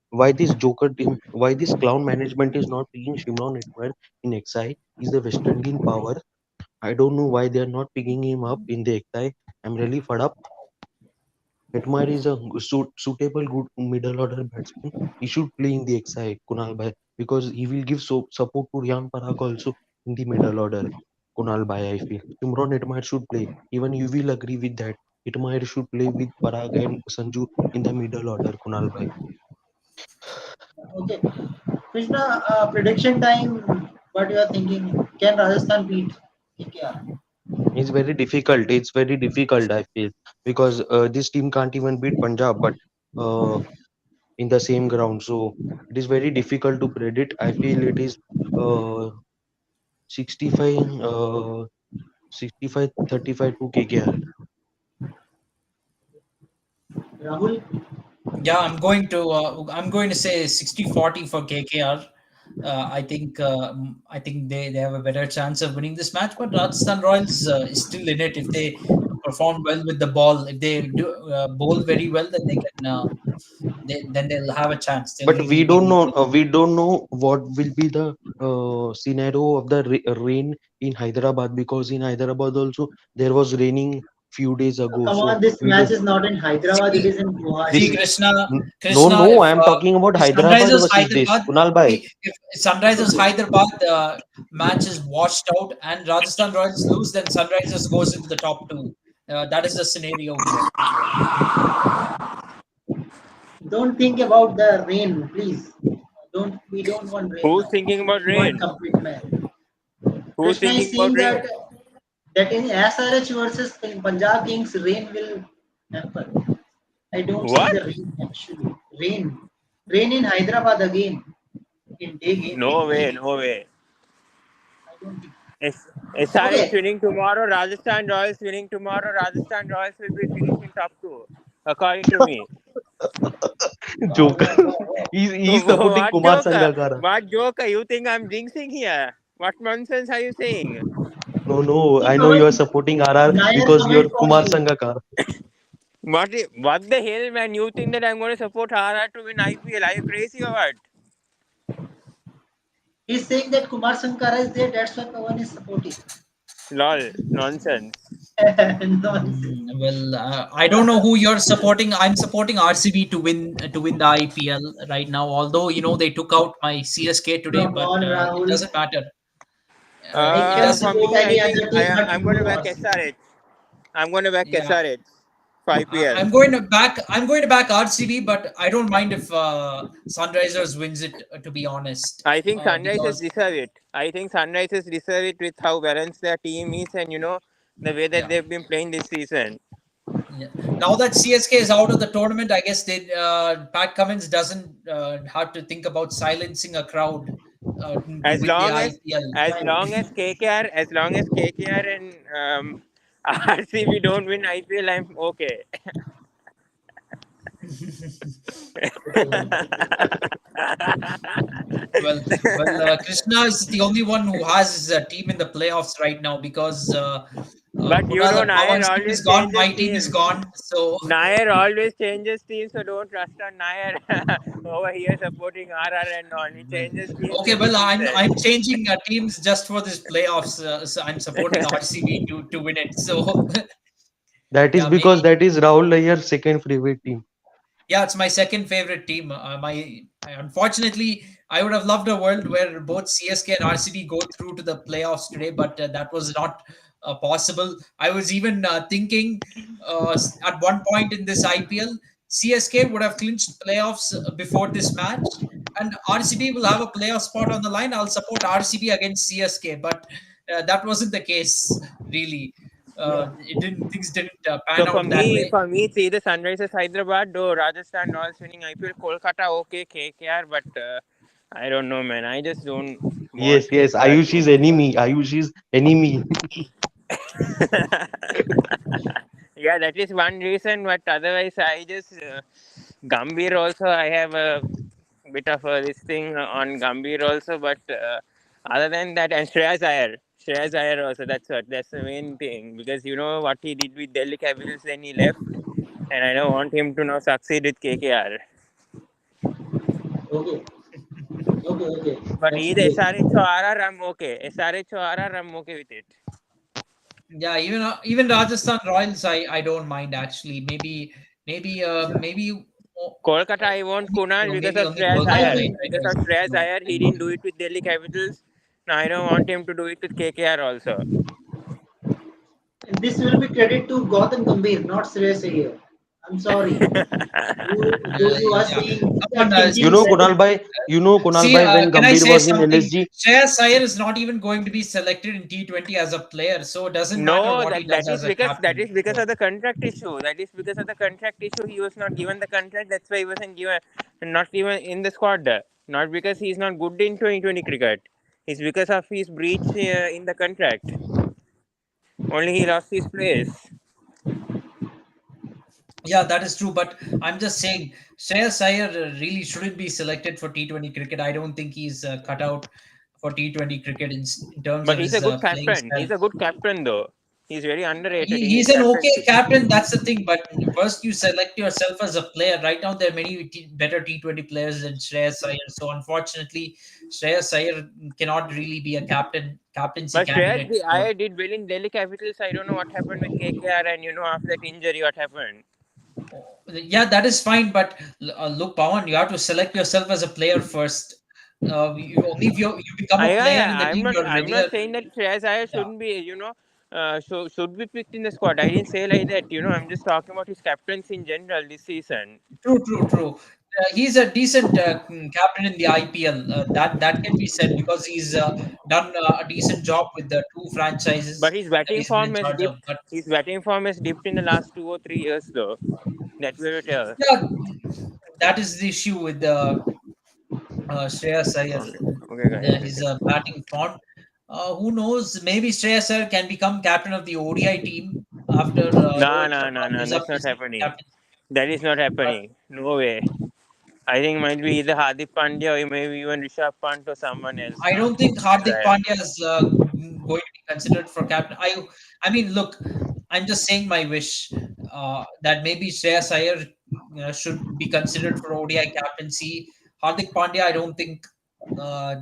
Why this Joker team? Why this clown management is not picking Shimron Hetmeyer in XI? Is the West Indian power? I don't know why they are not picking him up in the XI. I'm really fed up. Hetmeyer is a suitable good middle order batsman. He should play in the XI, Kunal Bhai, because he will give support to Riyan Parag also in the middle order. Kunal Bhai, I feel. Imran Hetmeyer should play. Even you will agree with that. Hitmayer should play with Parag and Sanju in the middle order, Kunal bhai. Okay. Krishna, prediction time. What you are thinking? Can Rajasthan beat KKR? It's very difficult. It's very difficult, I feel, because this team can't even beat Punjab, but uh, in the same ground. So it is very difficult to predict. I feel it is uh, 65, 65, 35 to KKR. Rahul, Yeah, I'm going to say 60-40 for KKR. I think they have a better chance of winning this match, but Rajasthan Royals is still in it if they perform well with the ball. If they do bowl very well, then then they'll have a chance. They'll But we really don't be know. We don't know what will be the scenario of the rain in Hyderabad, because in Hyderabad also there was raining few days ago. come So on. This we match don't. is not in Hyderabad. It see is in see This Guwahati. no, Krishna, no. I am talking about if Hyderabad Sunrisers versus this, Hyderabad Kunal bhai. if Sunrisers Okay. Hyderabad match is washed out and Rajasthan Royals lose, then Sunrisers goes into the top two. That is the scenario here. Don't think about the rain, please. Don't. We don't want rain Who's now. thinking about We want rain? complete match. Who's Krishna thinking is about saying rain? that in SRH versus Punjab Kings, rain will happen. I don't see What? the rain actually. Rain in Hyderabad again in day game. No Day way, game. no way. I don't think. SRH Okay. winning tomorrow, Rajasthan Royals winning tomorrow, Rajasthan Royals will be finishing top two, according to me. Wow, Joker. wow, wow, wow. He's supporting What Kumar joker? Sangakkara. What joker? You think I'm jinxing here? What nonsense are you saying? No, no. Think I know about you are supporting RR Nair because comment you're for Kumar you. Sangakkara. What the hell, man? You think that I'm going to support RR to win IPL? Are you crazy or what? He's saying that Kumar Sankara is there. That's why Pawan is supporting. Lol, nonsense. Nonsense. Well, I don't know who you're supporting. I'm supporting RCB to win the IPL right now. Although they took out my CSK today, Come but on, it Rahul. doesn't matter. He It can doesn't. For support me, I any think other team, but I'm going to no back RCB. SRH. I'm going to back Yeah, SRH for IPL. I'm going to back. I'm going to back RCB, but I don't mind if Sunrisers wins it. To be honest, I think Sunrisers because deserve it. I think Sunrisers deserve it with how balanced their team is and the way that yeah, they've been playing this season. yeah. Now that CSK is out of the tournament, I guess Pat Cummins doesn't have to think about silencing a crowd to As win the long as IPL. as Right. long as KKR as long as KKR and RCB don't win IPL, I'm okay. Okay. Well, Krishna is the only one who has a team in the playoffs right now because But Kunal and Nair Pawan's team always is gone. changes My team is teams. gone. So, Nair always changes teams, so don't trust on Nair over here supporting RR and all. He well, changes teams okay. every Well, I'm season. changing teams just for this playoffs. So I'm supporting RCB to win it. So, That is yeah, because maybe. that is Rahul Layer's second favorite team. Yeah, it's my second favorite team. Unfortunately, I would have loved a world where both CSK and RCB go through to the playoffs today, but that was not possible. I was even thinking at one point in this IPL, CSK would have clinched playoffs before this match, and RCB will have a playoff spot on the line. I'll support RCB against CSK, but that wasn't the case, really. Yeah. It didn't Things didn't pan So for out that me, way. for me, it's either Sunrisers Hyderabad or Rajasthan Royals winning IPL. Kolkata, okay, KKR, but I don't know, man. I just don't Yes, want yes. KKR Ayush to. is enemy. Ayush is enemy. Yeah, that is one reason. But otherwise, I just Gambhir also. I have a bit of this thing on Gambhir also. But other than that, and Shreyas Iyer also. That's the main thing because you know what he did with Delhi Capitals. Then he left, and I don't want him to now succeed with KKR. Okay. Okay. Okay. But That's either great. SRH or RR, I'm okay. SRH or RR, I'm okay with it. Yeah, even Rajasthan Royals, I don't mind actually. Kolkata, I want Kunal because maybe of only Shreyas I Kolkata, Iyer. right? think Because of Shreyas Iyer, he didn't do it with Delhi Capitals. Now I don't want him to do it with KKR also. This will be credit to Gautam Gambhir, not Shreyas Iyer. I'm sorry. Those who are Yeah. saying Come on, You thinking know, that Kunal bhai, see, when can I Gambhir say was in something? LSG, Shreyas Iyer is not even going to be selected in T20 as a player, so it doesn't matter No, what he that does as a that captain. is because So, of the contract issue. That is because of the contract issue. He was not given the contract. That's why he wasn't given, not even in the squad. Not because he's not good in 2020 cricket. It's because of his breach in the contract. Only he lost his place. yeah, that is true. But I'm just saying, Shreyas Iyer really shouldn't be selected for T20 cricket. I don't think he's cut out for T20 cricket in terms But of he's a his good playing captain. style. He's a good captain though. He's very underrated in his He's an okay captaincy. captain. That's the thing. But first, you select yourself as a player. Right now, there are many better T20 players than Shreyas Iyer. So, unfortunately, Shreyas Iyer cannot really be a captaincy But Shreyas, candidate for. I did well in Delhi Capitals. I don't know what happened with KKR, and after that injury, what happened. Yeah, that is fine. But look, Pawan, you have to select yourself as a player first. Only if you become a player in the team, you're I'm regular. not saying that Shreyas Iyer Yeah, shouldn't be, should be picked in the squad. I didn't say like that. I'm just talking about his captains in general this season. true, true, true. He's a decent captain in the IPL. That can be said because he's done a decent job with the two But franchises his that batting he's been form in has charge of. dipped. But His batting form has dipped in the last 2 or 3 years, though. That will tell. yeah, that is the issue with the Shreyas Iyer, Okay, okay, guys. his Okay. batting form. Who knows? Maybe Shreyas Iyer can become captain of the ODI team after No, Rohit no, no, Sharma no. gives up That's not his happening. captain. That is not But happening. No way. I think might be either Hardik Pandya or maybe even Rishabh Pant or someone else, I not don't think Shreyas Hardik Iyer. Pandya is going to be considered for captain. I mean, look, I'm just saying my wish that maybe Shreyas Iyer should be considered for ODI captaincy. Hardik Pandya, I don't think uh,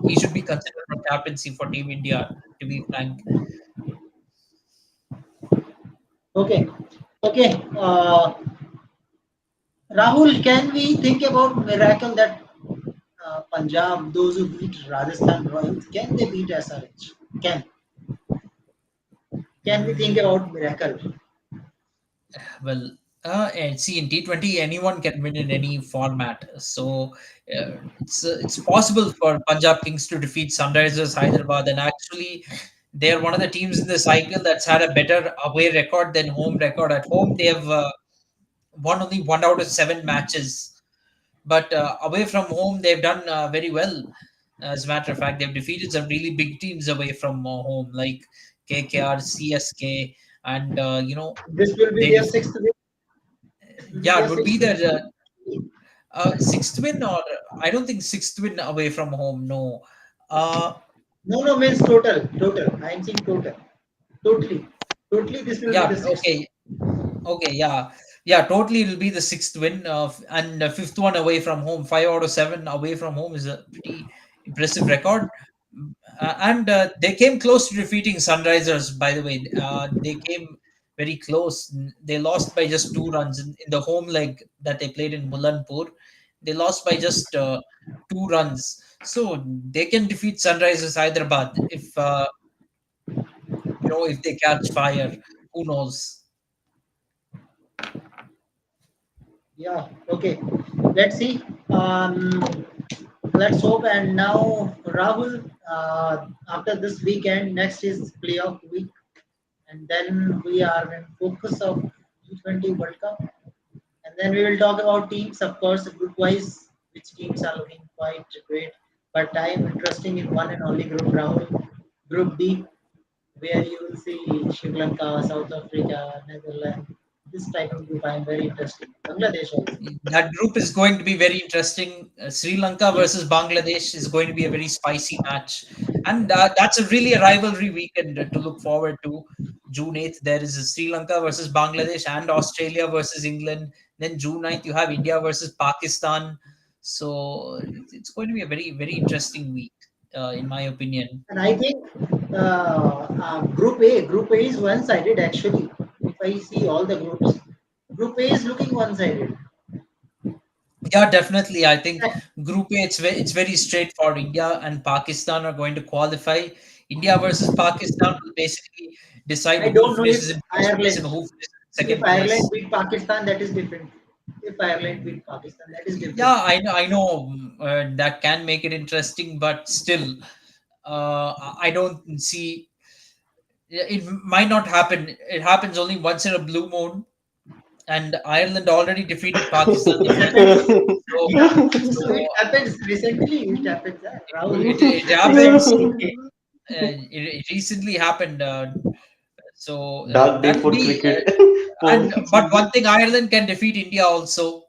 he should be considered for captaincy for Team India. To be frank, okay, okay. Rahul, can we think about miracle that Punjab, those who beat Rajasthan Royals, can they beat SRH? Can can we think about miracle? well, and see in T20 anyone can win in any format. So it's possible for Punjab Kings to defeat Sunrisers Hyderabad, and actually they're one of the teams in this IPL that's had a better away record than home record. At home, they have won only 1 out of 7 matches, but away from home, they've done very well. As a matter of fact, they've defeated some really big teams away from home, like KKR, CSK, and This will be they their def- sixth win. This will be yeah, their it would be sixth their win. sixth win, or I don't think sixth win away from home. No, uh, No, no, means total, total. I am saying total, totally, totally. This will be yeah, the sixth. okay, okay, yeah, yeah. Totally, it'll be the sixth win, and the fifth one away from home. 5 out of 7 away from home is a pretty impressive record. And they came close to defeating Sunrisers. By the way, they came very close. They lost by just 2 runs in the home leg that they played in Mulanpur. They lost by just 2 runs. So they can defeat Sunrisers Hyderabad if they catch fire. Who knows? Yeah. Okay. Let's see. Let's hope. And now, Rahul. After this weekend, next is playoff week, and then we are in focus of T20 World Cup. And then we will talk about teams, of course, group wise, which teams are looking quite great. But I am interested in one and only group, Rahul. Group D, where you will see Sri Lanka, South Africa, Netherlands. This type of group I am very interested. Bangladesh also. That group is going to be very interesting. Sri Lanka versus Bangladesh is going to be a very spicy match, and that's a really a rivalry weekend to look forward to. June 8th, there is a Sri Lanka versus Bangladesh and Australia versus England. Then June 9th, you have India versus Pakistan. So it's going to be a very very interesting week, in my opinion. And I think Group A is one-sided actually. If I see all the groups, Group A is looking one-sided. Yeah, definitely. I think Group A, it's very straightforward. India and Pakistan are going to qualify. India versus Pakistan will basically decide I who don't know if finishes in first place Ireland, and who finishes in if second Ireland place. beat Pakistan, that is different. If Ireland beat Pakistan, that is different. Yeah, I know that can make it interesting, but still, I don't see. It might not happen. It happens only once in a blue moon, and Ireland already defeated Pakistan the first time. Recently, So, yeah. so So it happens recently. It happens, Rahul. it happens. Recently, It recently happened. So Dark day that could for be. cricket. And For but one thing, Ireland can defeat India also.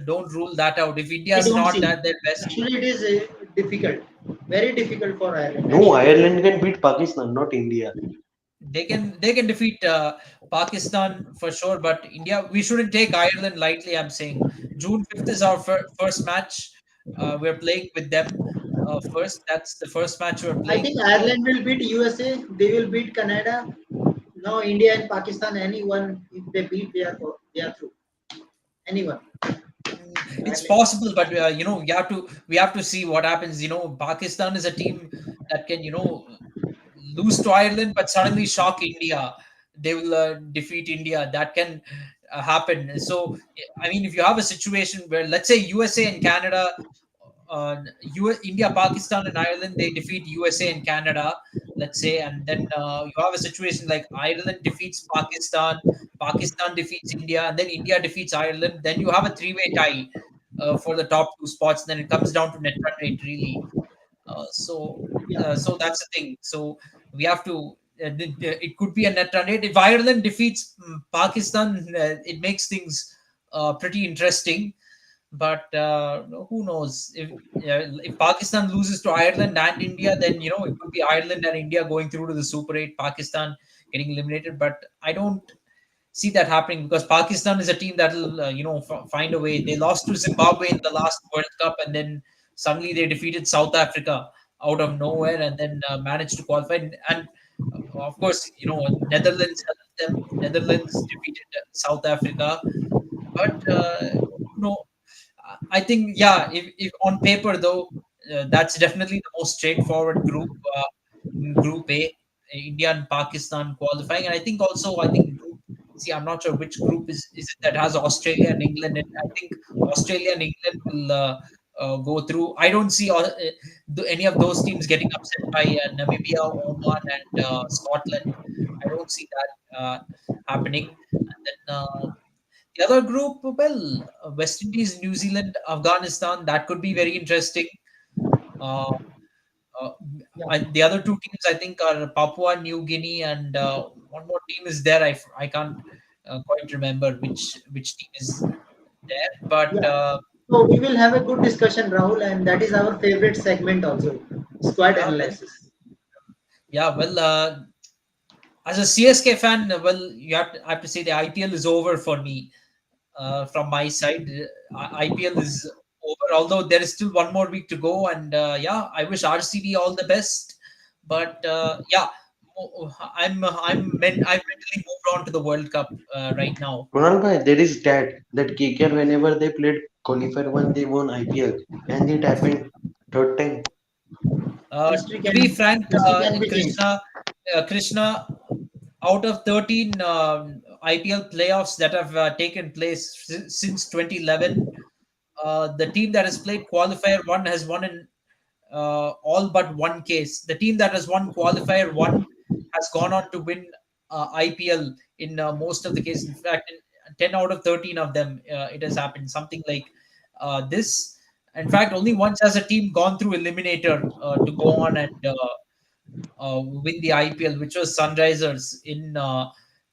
Don't rule that out. If India I is don't not see. at their best, Actually, it is difficult, very difficult for Ireland. no, Actually, Ireland can beat Pakistan, not India. they can defeat Pakistan for sure. But India, we shouldn't take Ireland lightly. I'm saying June 5th is our first match. We're playing with them first. That's the first match we're I think playing. Ireland will beat USA. They will beat Canada. No, India and Pakistan. Anyone if they beat, they are through. Anyone. It's Ireland. possible, but we have to see what happens. Pakistan is a team that can lose to Ireland, but suddenly shock India. They will defeat India. That can happen. So, I mean, if you have a situation where, let's say, USA and Canada, India, Pakistan, and Ireland, they defeat USA and Canada, let's say, and then you have a situation like Ireland defeats Pakistan, Pakistan defeats India, and then India defeats Ireland, then you have a three-way tie for the top two spots. Then it comes down to net run rate, really. Uh, so, Yeah. so that's the thing. So we have to. It could be a net run rate. If Ireland defeats Pakistan, it makes things pretty interesting. But who knows if Pakistan loses to Ireland and India, then it could be Ireland and India going through to the Super 8, Pakistan getting eliminated. But I don't see that happening because Pakistan is a team that will find a way. They lost to Zimbabwe in the last World Cup, and then suddenly they defeated South Africa out of nowhere, and then managed to qualify. And of course, Netherlands helped them. Netherlands defeated South Africa, but you know I think, yeah, if on paper though, that's definitely the most straightforward group. Group A, India and Pakistan qualifying, and I think group. See, I'm not sure which group is it that has Australia and England. And I think Australia and England will go through. I don't see any of those teams getting upset by Namibia, Oman, and Scotland. I don't see that happening. And then the other group, well, West Indies, New Zealand, Afghanistan, that could be very interesting. Uh, uh, Yeah. the other two teams, I think, are Papua New Guinea, and one more team is there. I can't quite remember which team is there, but Yeah. So we will have a good discussion, Rahul, and that is our favorite segment also, squad yeah, well, analysis. yeah, well. As a CSK fan, well, I have to say the IPL is over for me. From my side. IPL is over, although there is still one more week to go. And yeah, I wish RCB all the best. But yeah, I've mentally moved on to the World Cup right now. Kunal bhai, there is that KKR whenever they played qualifier one, they won IPL, and it happened third time. History To be can frank, history can be changed. Krishna, out of 13 IPL playoffs that have taken place since 2011, the team that has played qualifier one has won in all but one case. The team that has won qualifier one has gone on to win IPL in most of the cases. In fact, in 10 out of 13 of them, it has happened. Something like this. In fact, only once has a team gone through eliminator to go on and win the IPL, which was Sunrisers in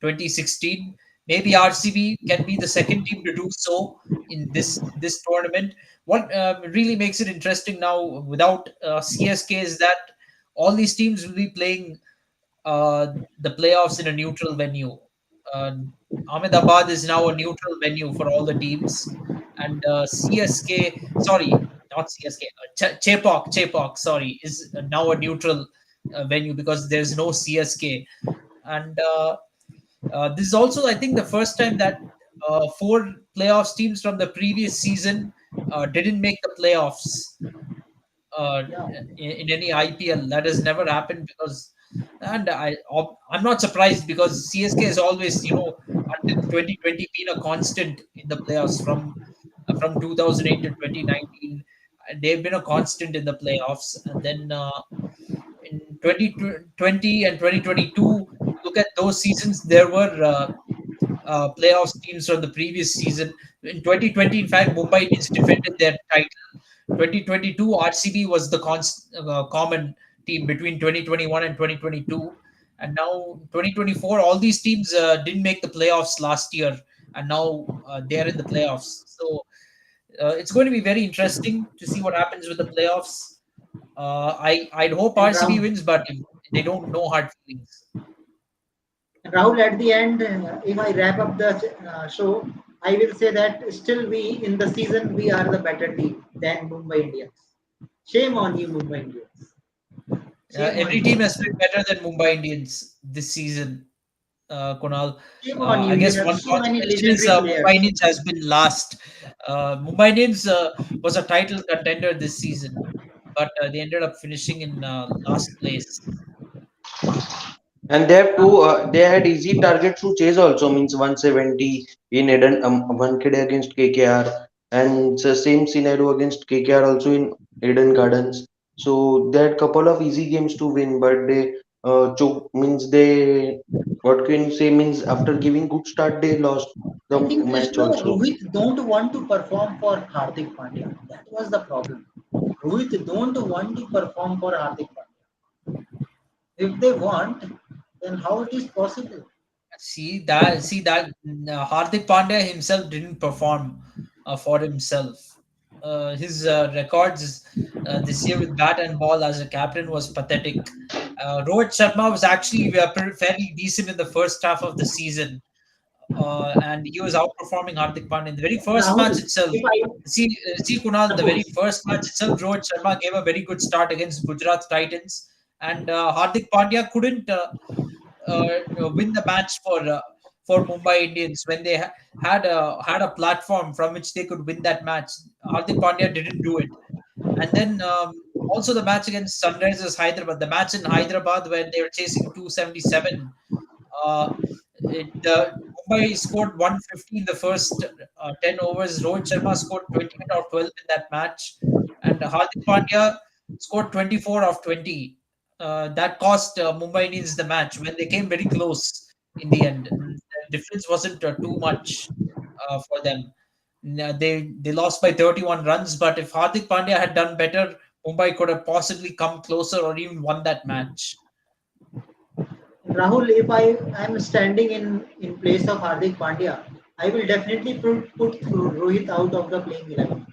2016. Maybe RCB can be the second team to do so in this tournament. What really makes it interesting now without CSK is that all these teams will be playing the playoffs in a neutral venue. Uh, Ahmedabad is now a neutral venue for all the teams, and CSK, sorry, not CSK, Chepauk, sorry, is now a neutral venue because there's no CSK, and this is also, I think, the first time that four playoffs teams from the previous season didn't make the playoffs uh, Yeah. in any IPL. That has never happened because And I'm not surprised because CSK has always, until 2020 been a constant in the playoffs from 2008 to 2019. They've been a constant in the playoffs, and then in 2020 and 2022, look at those seasons. There were playoffs teams from the previous season. In 2020, in fact, Mumbai Indians defended their title. 2022, RCB was the common team between 2021 and 2022. And now 2024, all these teams didn't make the playoffs last year, and now they're in the playoffs. So it's going to be very interesting to see what happens with the playoffs. I'd hope And RCB wins, but if they don't, no hard feelings. Rahul, at the end, if I wrap up the show, I will say that still we in the season we are the better team than Mumbai Indians. Shame on you, Mumbai Indians. Shame on Every team you. has been better than Mumbai Indians this season, Kunal. Shame on you. I You guess have one so many consolation is legendary Mumbai players. Indians has been last. Mumbai Indians was a title contender this season, but they ended up finishing in last place. And they have two. They had easy targets to chase also. Means 170 in Eden, 1 KD against KKR, and it's the same scenario against KKR also in Eden Gardens. So they had couple of easy games to win, but they choke. Means they, what can you say? Means after giving good start, they lost the I think match Krishna also. Rohit don't want to perform for Hardik Pandya. That was the problem. Rohit don't want to perform for Hardik Pandya. If they want, then how it is possible? See that Hardik Pandya himself didn't perform for himself. His records this year with bat and ball as a captain was pathetic. Rohit Sharma was actually fairly decent in the first half of the season, and he was outperforming Hardik Pandya in the very first match Rahul, itself. if I See, Kunal, in the very suppose, first match itself, Rohit Sharma gave a very good start against Gujarat Titans, and Hardik Pandya couldn't win the match for Mumbai Indians when they had a platform from which they could win that match. Hardik Pandya didn't do it, and then also the match against Sunrisers Hyderabad, the match in Hyderabad when they were chasing 277. Uh, Mumbai scored 150 in the first 10 overs. Rohit Sharma scored 28 of 12 in that match. And Hardik Pandya scored 24 of 20. That cost Mumbai Indians the match when they came very close in the end. The difference wasn't too much for them. They lost by 31 runs, but if Hardik Pandya had done better, Mumbai could have possibly come closer or even won that match. Rahul, if I am standing in place of Hardik Pandya, I will definitely put Rohit out of the playing 11,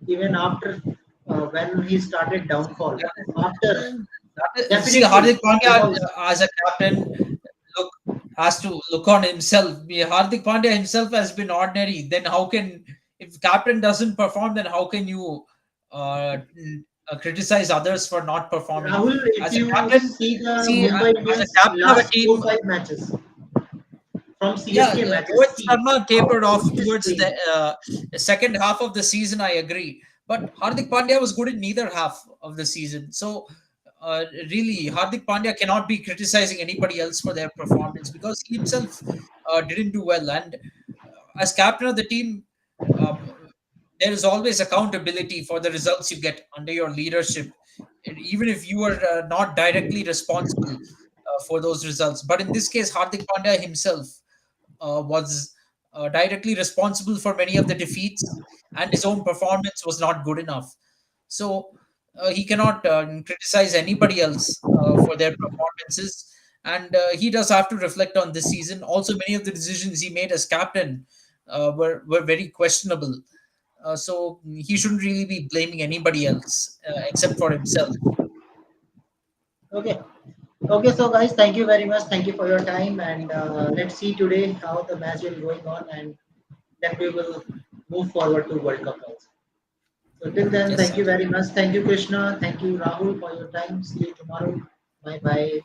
even after when he started downfall. After See, definitely Hardik Pandya because as a captain look has to look on himself. Hardik Pandya himself has been ordinary. Then how can, if captain doesn't perform, then how can you criticize others for not performing? Rahul, if As a you captain, see the see, Mumbai as a Indians captain of a last four team, five matches from yeah, CSK Rohit matches, see Sharma how tapered off Rohit is towards playing. the second half of the season. I agree, but Hardik Pandya was good in neither half of the season. So, really, Hardik Pandya cannot be criticizing anybody else for their performance because he himself didn't do well. And as captain of the team, um, there is always accountability for the results you get under your leadership, even if you are not directly responsible for those results. But in this case, Hardik Pandya himself was directly responsible for many of the defeats, and his own performance was not good enough. So he cannot criticize anybody else for their performances, and he does have to reflect on this season. Also, many of the decisions he made as captain were very questionable. So he shouldn't really be blaming anybody else except for himself. Okay. Okay, so guys, thank you very much. Thank you for your time, and let's see today how the match will going on, and then we will move forward to World Cup also. So till then, Yes, thank you sir. very much. Thank you, Krishna. Thank you, Rahul, for your time. See you tomorrow. Bye bye.